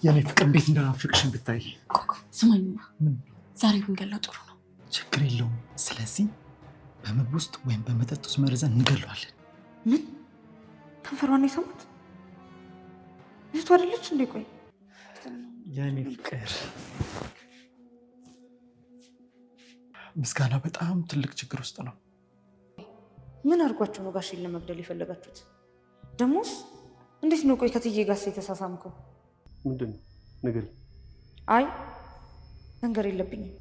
የኔ ፍቅር እንዴት እንደናፍቅሽን ብታይ። ስማኝማ ዛሬ ብንገለው ጥሩ ነው። ችግር የለውም። ስለዚህ በምግብ ውስጥ ወይም በመጠጥ ውስጥ መርዘን እንገለዋለን። ምን? ከንፈሯን የሰሙት ልጅቷ አይደለች እንዴ? ቆይ የኔ ፍቅር ምስጋና በጣም ትልቅ ችግር ውስጥ ነው። ምን አድርጓቸው ነው ጋሼን ለመግደል የፈለጋችሁት? ደሞስ እንዴት ነው? ቆይ ከትዬ ጋር የተሳሳምከው ምንድን ነው? ንገሪኝ። አይ መንገር የለብኝም።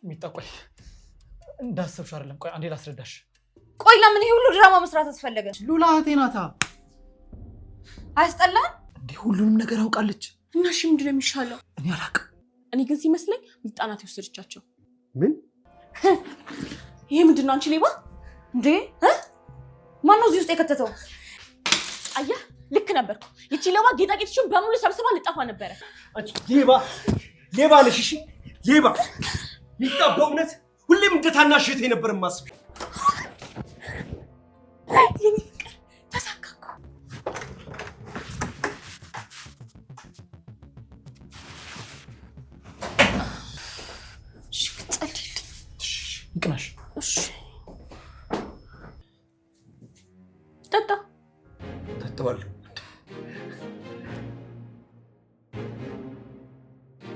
ሚጣ ቆይ እንዳሰብሽ አይደለም። ቆይ አንዴ ላስረዳሽ። ቆይ ለምን ይሄ ሁሉ ድራማ መስራት አስፈለገ? ሉላ እህቴ ናታ። አያስጠላም እንዴ? ሁሉንም ነገር አውቃለች። እና እሺ ምንድን ነው የሚሻለው? እኔ አላውቅም። እኔ ግን ሲመስለኝ ሚጣ ናት የወሰደቻቸው። ምን? ይሄ ምንድን ነው? አንቺ ሌባ እንዴ? ማነው እዚህ ውስጥ የከተተው? አየህ ልክ ነበርኩ። ይቺ ሌባ ጌጣጌጦችን በሙሉ ሰብስባ ልጠፋ ነበረ። አንቺ ሌባ ነሽ። እሺ ሌባ ሚጣ። በእውነት ሁሌም እንደ ታናሽ እህቴ ነበር የማስብሽ። የኔ ፍቅር ተሳካ እኮ። ይቅናሽ። እሺ ጠጣ። ጠጣዋለሁ።